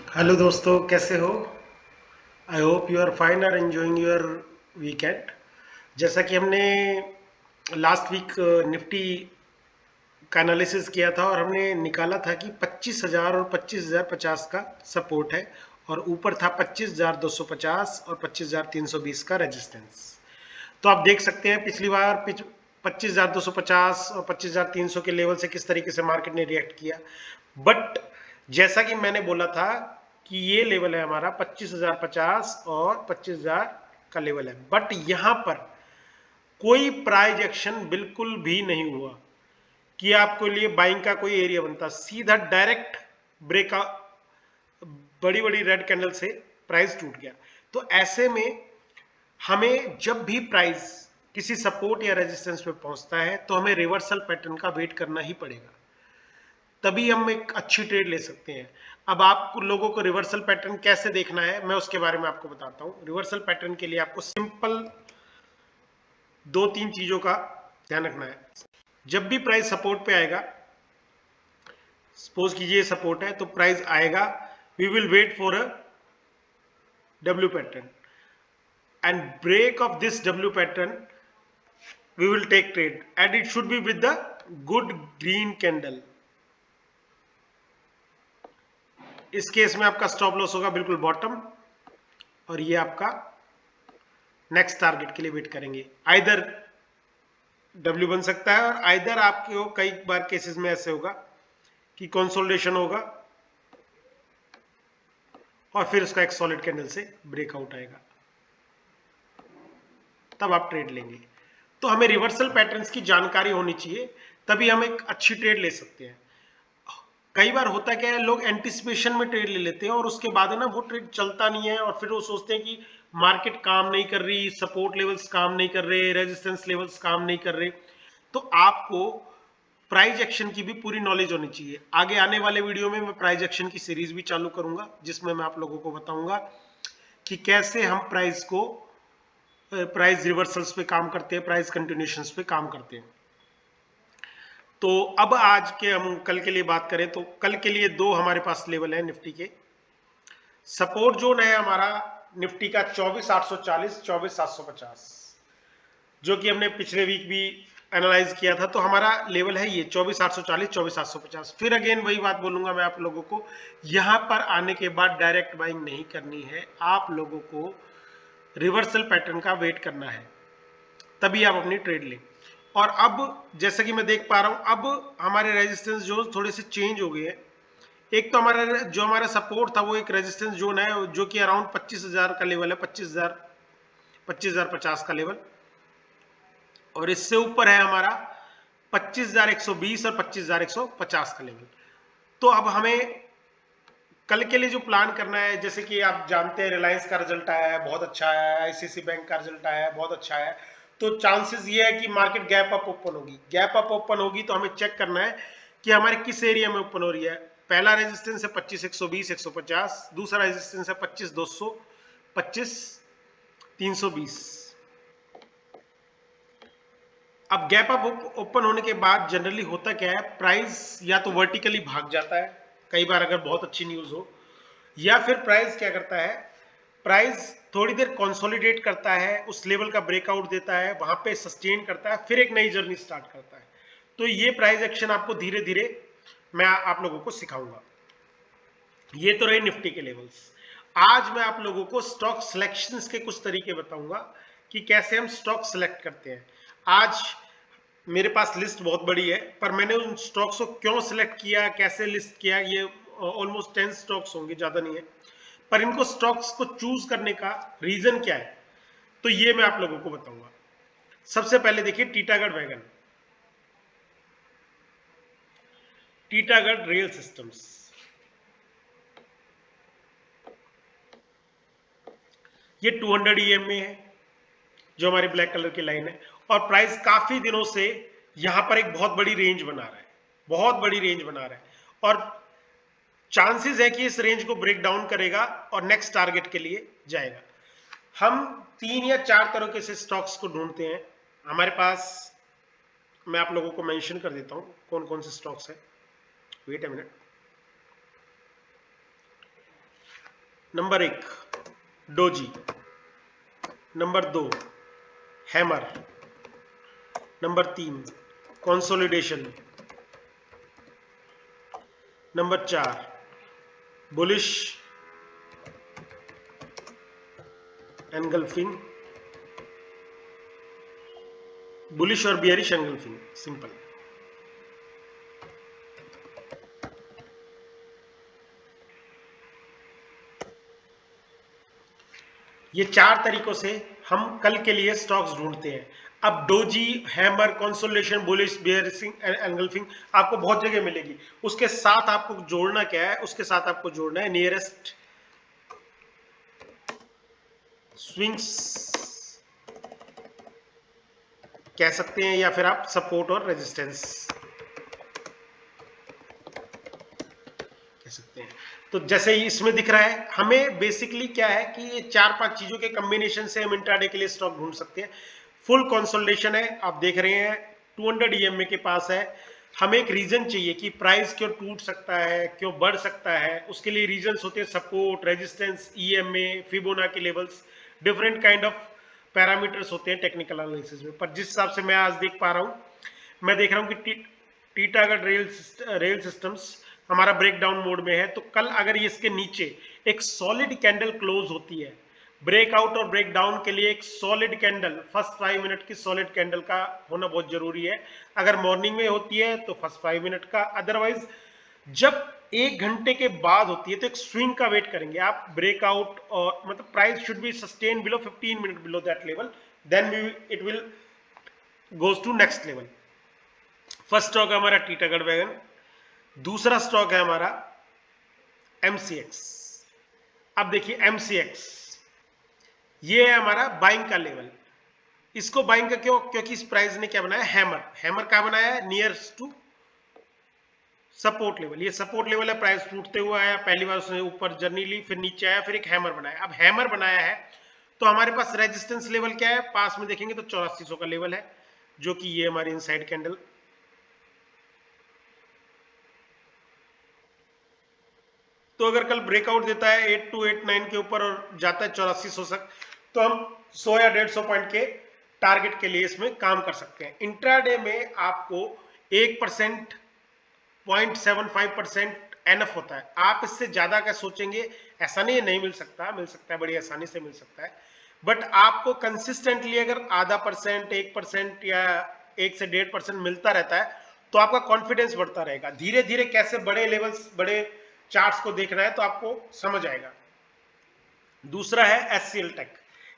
Hello दोस्तों, कैसे हो? I hope you are fine और एंजॉइंग योर वीकेंड। जैसा कि हमने लास्ट वीक निफ्टी का एनालिसिस किया था और हमने निकाला था कि 25,000 और 25,050 का सपोर्ट है और ऊपर था 25,250 और 25,320 का रेजिस्टेंस। तो आप देख सकते हैं पिछली बार 25,250 और 25,300 के लेवल से किस तरीके से मार्केट ने रिएक्ट किया। बट जैसा कि मैंने बोला था कि ये लेवल है हमारा 25,050 और 25,000 का लेवल है, बट यहां पर कोई प्राइज एक्शन बिल्कुल भी नहीं हुआ कि आपको लिए बाइंग का कोई एरिया बनता। सीधा डायरेक्ट ब्रेक, बड़ी बड़ी रेड कैंडल से प्राइस टूट गया। तो ऐसे में हमें जब भी प्राइस किसी सपोर्ट या रेजिस्टेंस पे पहुंचता है तो हमें रिवर्सल पैटर्न का वेट करना ही पड़ेगा, तभी हम एक अच्छी ट्रेड ले सकते हैं। अब आप लोगों को रिवर्सल पैटर्न कैसे देखना है मैं उसके बारे में आपको बताता हूं। रिवर्सल पैटर्न के लिए आपको सिंपल दो तीन चीजों का ध्यान रखना है। जब भी प्राइस सपोर्ट पे आएगा, सपोज कीजिए सपोर्ट है तो प्राइस आएगा, we will wait for a W pattern and break of this W pattern we will take trade and it should be with the good green candle। इस case में आपका stop loss होगा बिल्कुल bottom और ये आपका next target के लिए वेट करेंगे। आइदर W बन सकता है और आइदर आपके कई बार केसेस में ऐसे होगा कि कंसोलिडेशन होगा और फिर उसका एक सॉलिड कैंडल से ब्रेकआउट आएगा, तब आप ट्रेड लेंगे। तो हमें रिवर्सल पैटर्न्स की जानकारी होनी चाहिए, तभी हम एक अच्छी ट्रेड ले सकते हैं। कई बार होता क्या है, लोग एंटिसिपेशन में ट्रेड ले लेते हैं और उसके बाद है ना वो ट्रेड चलता नहीं है और फिर वो सोचते हैं कि मार्केट काम नहीं कर रही, सपोर्ट लेवल्स काम नहीं कर रहे, रेजिस्टेंस लेवल्स काम नहीं कर रहे। तो आपको प्राइस एक्शन की भी पूरी नॉलेज होनी चाहिए। आगे आने वाले वीडियो में मैं प्राइस एक्शन की सीरीज भी चालू करूंगा जिसमें मैं आप लोगों को बताऊंगा कि कैसे हम प्राइस रिवर्सल्स पे काम करते हैं, प्राइस कंटिन्यूएशंस पे काम करते हैं। तो अब आज के हम कल के लिए बात करें तो कल के लिए दो हमारे पास लेवल है निफ्टी के। सपोर्ट जोन है हमारा निफ्टी का 24,840 24,750, जो कि हमने पिछले वीक भी एनालाइज किया था। तो हमारा लेवल है ये 24,840 24,750। फिर अगेन वही बात बोलूंगा मैं आप लोगों को, यहां पर आने के बाद डायरेक्ट बाइंग नहीं करनी है, आप लोगों को रिवर्सल पैटर्न का वेट करना है, तभी आप अपनी ट्रेड लें। और अब जैसा कि मैं देख पा रहा हूं, अब हमारे रेजिस्टेंस जोन थोड़े से चेंज हो गए हैं। एक तो हमारा सपोर्ट था वो एक रेजिस्टेंस जोन है जो कि अराउंड 25,000 का लेवल है, 25,050 का लेवल, और इससे ऊपर है हमारा 25,120 और 25,150 का लेवल। तो अब हमें कल के लिए जो प्लान करना है, जैसे कि आप जानते हैं रिलायंस का रिजल्ट आया है, बहुत अच्छा आया है, आईसीआईसी बैंक का रिजल्ट आया है, बहुत अच्छा है। तो चांसेस ये है कि मार्केट गैप अप ओपन होगी। गैप अप ओपन होगी तो हमें चेक करना है कि हमारे किस एरिया में ओपन हो रही है। पहला रेजिस्टेंस है 25,120 150, दूसरा रेजिस्टेंस है 25,200 25,320। अब गैप अप ओपन होने के बाद जनरली होता क्या है, प्राइस या तो वर्टिकली भाग जाता है कई बार अगर बहुत अच्छी न्यूज हो, या फिर प्राइस क्या करता है, प्राइस थोड़ी देर कंसोलिडेट करता है, उस लेवल का ब्रेकआउट देता है, वहां पे सस्टेन करता है, फिर एक नई जर्नी स्टार्ट करता है। तो ये प्राइस एक्शन आपको धीरे धीरे मैं आप लोगों को सिखाऊंगा। ये तो रहे निफ्टी के लेवल्स। आज मैं आप लोगों को स्टॉक सिलेक्शंस के कुछ तरीके बताऊंगा कि कैसे हम स्टॉक सिलेक्ट करते हैं। आज मेरे पास लिस्ट बहुत बड़ी है, पर मैंने उन स्टॉक्स को क्यों सिलेक्ट किया, कैसे लिस्ट किया, ये ऑलमोस्ट 10 स्टॉक्स होंगे, ज्यादा नहीं है। पर इनको स्टॉक्स को चूज करने का रीजन क्या है, तो ये मैं आप लोगों को बताऊंगा। सबसे पहले देखिए Titagarh wagon, Titagarh rail systems. ये 200 EM में है, जो हमारी ब्लैक कलर की लाइन है, और प्राइस काफी दिनों से यहां पर एक बहुत बड़ी रेंज बना रहा है, बहुत बड़ी रेंज बना रहा है, और चांसेस है कि इस रेंज को ब्रेक डाउन करेगा और नेक्स्ट टारगेट के लिए जाएगा। हम 3 या 4 तरह के से स्टॉक्स को ढूंढते हैं हमारे पास। मैं आप लोगों को मेंशन कर देता हूं कौन कौन से स्टॉक्स है। Wait a minute. Number 1 doji, number 2 hammer, number 3 consolidation, number 4 bullish engulfing, bullish और बियरिश एनगल्फिंग, सिंपल। ये 4 तरीकों से हम कल के लिए स्टॉक्स ढूंढते हैं। अब doji, hammer, consolidation, bullish, bearing, engulfing आपको बहुत जगह मिलेगी। उसके साथ आपको जोड़ना क्या है, उसके साथ आपको जोड़ना है नियरेस्ट स्विंग्स कह सकते हैं, या फिर आप सपोर्ट और रेजिस्टेंस कह सकते हैं। तो जैसे ही इसमें दिख रहा है, हमें बेसिकली क्या है कि ये 4-5 चीजों के कॉम्बिनेशन से हम इंट्राडे के लिए स्टॉक ढूंढ सकते हैं। फुल कंसोलिडेशन है, आप देख रहे हैं 200 ईएमए के पास है। हमें एक रीजन चाहिए कि प्राइस क्यों टूट सकता है, क्यों बढ़ सकता है। उसके लिए रीजंस होते हैं support, resistance, EMA, Fibonacci levels, different kind of parameters होते हैं टेक्निकल एनालिसिस में। पर जिस हिसाब से मैं आज देख पा रहा हूं, मैं देख रहा हूं कि टीटागढ़ रेल सिस्टम्स हमारा ब्रेकडाउन मोड में है। तो कल अगर ये इसके नीचे एक सॉलिड कैंडल क्लोज होती है, ब्रेकआउट और ब्रेकडाउन के लिए एक सॉलिड कैंडल, फर्स्ट 5 मिनट की सॉलिड कैंडल का होना बहुत जरूरी है। अगर मॉर्निंग में होती है तो फर्स्ट 5 मिनट का, अदरवाइज जब 1 घंटे के बाद होती है तो एक स्विंग का वेट करेंगे आप। ब्रेकआउट और मतलब price should be sustain below 15 minute below that level, then it will goes to next level. First stock है हमारा टीटागढ़ वैगन, दूसरा स्टॉक है हमारा एमसीएक्स। अब देखिए एमसीएक्स, ये है हमारा बाइंग का लेवल। इसको बाइंग का क्यों? क्योंकि इस प्राइस ने क्या बनाया, हैमर। हैमर क्या बनाया है, नियरस्ट टू सपोर्ट लेवल। ये सपोर्ट लेवल है, प्राइस टूटते हुआ आया, पहली बार उसने ऊपर जर्नी ली, फिर नीचे आया, फिर एक हैमर बनाया। अब हैमर बनाया है तो हमारे पास रेजिस्टेंस लेवल क्या है, पास में देखेंगे तो 8400 का लेवल है, जो कि ये हमारी इनसाइड कैंडल। तो अगर कल ब्रेकआउट देता है 8289 के ऊपर और जाता है 8400 तक, तो हम 100 या 150 पॉइंट के टारगेट के लिए इसमें काम कर सकते हैं। इंट्राडे में आपको 1%, 0.75% एनफ होता है। आप इससे ज्यादा क्या सोचेंगे, ऐसा नहीं है नहीं मिल सकता, मिल सकता है, बड़ी आसानी से मिल सकता है। बट आपको कंसिस्टेंटली अगर आधा परसेंट, 1% या 1 से 1.5% मिलता रहता है तो आपका कॉन्फिडेंस बढ़ता रहेगा। धीरे धीरे कैसे बड़े लेवल्स, बड़े चार्ट्स को देखना है तो आपको समझ आएगा। दूसरा है एचसीएल टेक।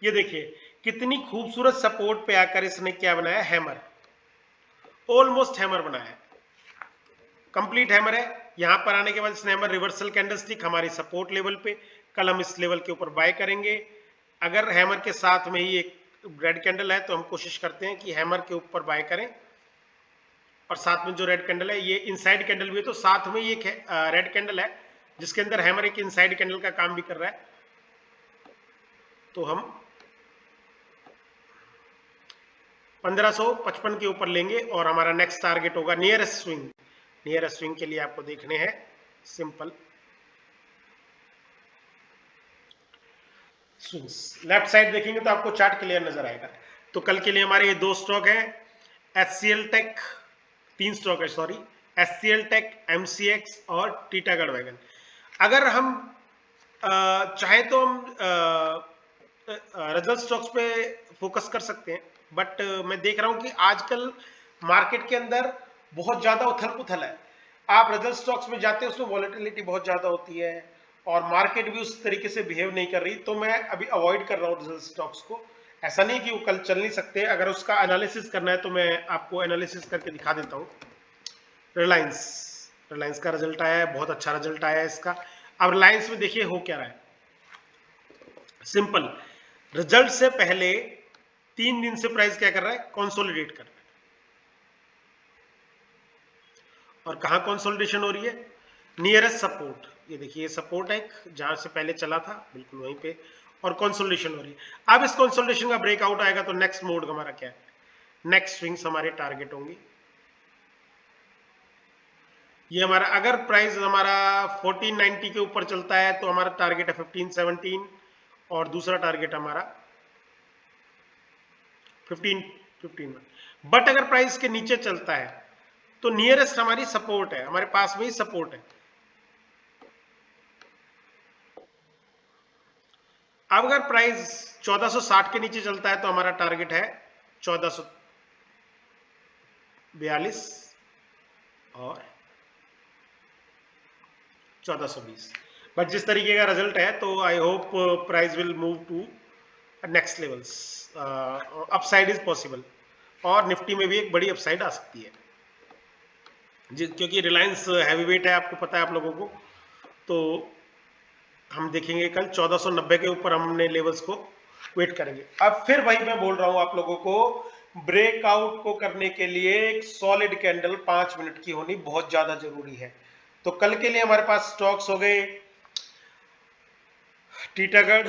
ये देखिए कितनी खूबसूरत सपोर्ट पे आकर इसने क्या बनाया, हैमर, ऑलमोस्ट हैमर बनाया है, कंप्लीट हैमर है। यहां पर आने के बाद इसने हैमर, रिवर्सल कैंडलस्टिक हमारी सपोर्ट लेवल पे। कल हम इस लेवल के ऊपर बाय करेंगे। अगर हैमर के साथ में ही एक रेड कैंडल है तो हम कोशिश करते हैं कि हैमर के ऊपर बाय करें, और साथ में जो रेड कैंडल है ये इनसाइड कैंडल भी है, तो साथ में ये रेड कैंडल है जिसके अंदर हैमर एक इनसाइड कैंडल का काम भी कर रहा है। तो हम 1555 के ऊपर लेंगे और हमारा नेक्स्ट टारगेट होगा नियरेस्ट स्विंग। नियरेस्ट स्विंग के लिए आपको देखने हैं सिंपल स्विंग्स। लेफ्ट साइड देखेंगे तो आपको चार्ट क्लियर नजर आएगा। तो कल के लिए हमारे ये 2 स्टॉक हैं, एचसीएल टेक, 3 स्टॉक है सॉरी, एचसीएल टेक, एमसीएक्स और टीटागढ़ वैगन। अगर हम चाहे तो हम रिजल्ट स्टॉक्स पे फोकस कर सकते हैं, बट मैं देख रहा हूं कि आजकल मार्केट के अंदर बहुत ज्यादा उथल पुथल है। आप रिजल्ट स्टॉक्स में जाते हैं, उसमें वॉलेटिलिटी बहुत ज्यादा होती है और मार्केट भी उस तरीके से बिहेव नहीं कर रही। तो मैं अभी अवॉइड कर रहा हूँ रिजल्ट स्टॉक्स को। ऐसा नहीं कि वो कल चल नहीं सकते, अगर उसका एनालिसिस करना है तो मैं आपको एनालिसिस करके दिखा देता हूँ। रिलायंस, रिलायंस का रिजल्ट आया है, बहुत अच्छा रिजल्ट आया है इसका। अब रिलायंस में देखिए हो क्या रहा है, सिंपल, रिजल्ट से पहले 3 दिन से प्राइस क्या कर रहा है, कंसोलिडेट कर रहा है। और कहां कंसोलिडेशन हो रही है, नियरेस्ट सपोर्ट। ये देखिए ये सपोर्ट है जहां से पहले चला था, बिल्कुल वहीं पे, और कंसोलिडेशन हो रही है। अब इस कंसोलिडेशन का ब्रेकआउट आएगा तो नेक्स्ट मोड हमारा क्या है, नेक्स्ट स्विंग्स हमारे टारगेट होंगे ये हमारा अगर प्राइस हमारा 1490 के ऊपर चलता है तो हमारा टारगेट है 1517 और दूसरा टारगेट हमारा 15 बट अगर प्राइस के नीचे चलता है तो नियरेस्ट हमारी सपोर्ट है, हमारे पास में ही सपोर्ट है। अब अगर प्राइस 1460 के नीचे चलता है तो हमारा टारगेट है 1442 और 1420। बट जिस तरीके का रिजल्ट है तो I hope price will move to next levels, upside is possible और निफ्टी में भी एक बड़ी अपसाइड आ सकती है क्योंकि रिलायंस हैवी वेट है, आपको पता है आप लोगों को। तो हम देखेंगे कल 1490 के ऊपर हमने लेवल्स को वेट करेंगे। अब फिर वही मैं बोल रहा हूं आप लोगों को, ब्रेकआउट को करने के लिए एक सॉलिड कैंडल 5 मिनट की होनी बहुत ज्यादा जरूरी है। तो कल के लिए हमारे पास स्टॉक्स हो गए टीटागढ़,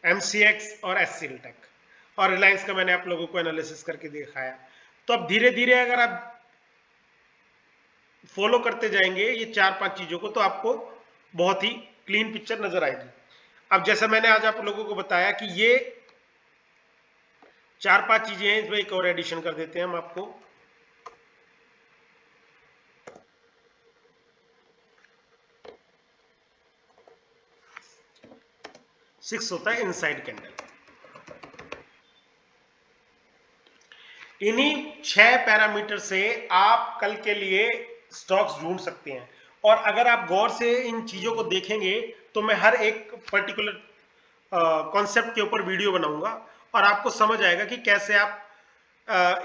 एमसीएक्स और एससीएल टेक, और रिलायंस का मैंने आप लोगों को एनालिसिस करके दिखाया। तो अब धीरे धीरे अगर आप फॉलो करते जाएंगे ये 4-5 चीजों को तो आपको बहुत ही क्लीन पिक्चर नजर आएगी। अब जैसा मैंने आज आप लोगों को बताया कि ये 4-5 चीजें हैं, इसमें एक और एडिशन कर देते हैं हम आपको। सिक्स होता है इनसाइड कैंडल। इन्हीं 6 पैरामीटर से आप कल के लिए स्टॉक्स ढूंढ सकते हैं। और अगर आप गौर से इन चीजों को देखेंगे तो मैं हर एक पर्टिकुलर कॉन्सेप्ट के ऊपर वीडियो बनाऊंगा और आपको समझ आएगा कि कैसे आप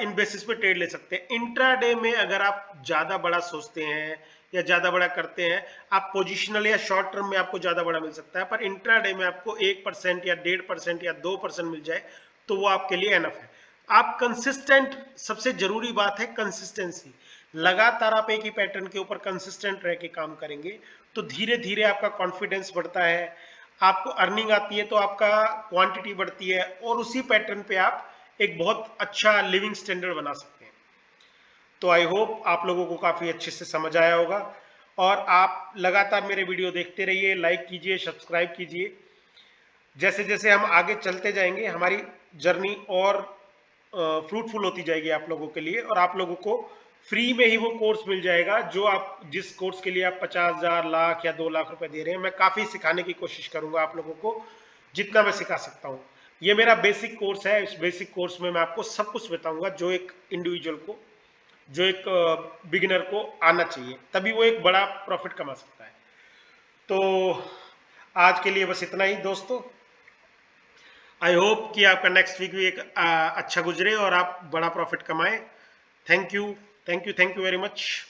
इन बेसिस पे ट्रेड ले सकते हैं। इंट्राडे में अगर आप ज्यादा बड़ा सोचते हैं या ज्यादा बड़ा करते हैं, आप पोजिशनल या शॉर्ट टर्म में आपको ज्यादा बड़ा मिल सकता है, पर इंट्राडे में आपको 1% या 1.5% या 2% मिल जाए तो वो आपके लिए एनफ है। आप कंसिस्टेंट, सबसे जरूरी बात है कंसिस्टेंसी। लगातार आप एक ही पैटर्न के ऊपर कंसिस्टेंट रह के काम करेंगे तो धीरे धीरे आपका कॉन्फिडेंस बढ़ता है, आपको अर्निंग आती है तो आपका क्वांटिटी बढ़ती है और उसी पैटर्न पे आप एक बहुत अच्छा लिविंग स्टैंडर्ड बना सकते हैं। तो आई होप आप लोगों को काफी अच्छे से समझ आया होगा और आप लगातार मेरे वीडियो देखते रहिए, लाइक कीजिए, सब्सक्राइब कीजिए। जैसे जैसे हम आगे चलते जाएंगे हमारी जर्नी और फ्रूटफुल होती जाएगी आप लोगों के लिए, और आप लोगों को फ्री में ही वो कोर्स मिल जाएगा जो आप, जिस कोर्स के लिए आप 50,000, लाख या 2 लाख रुपए दे रहे हैं। मैं काफी सिखाने की कोशिश करूंगा आप लोगों को, जितना मैं सिखा सकता हूँ। ये मेरा बेसिक कोर्स है, इस बेसिक कोर्स में मैं आपको सब कुछ बताऊंगा जो एक इंडिविजुअल को, जो एक बिगिनर को आना चाहिए, तभी वो एक बड़ा प्रॉफिट कमा सकता है। तो आज के लिए बस इतना ही दोस्तों। आई होप कि आपका नेक्स्ट वीक भी एक अच्छा गुजरे और आप बड़ा प्रॉफिट कमाएं। Thank you, thank you, thank you very much.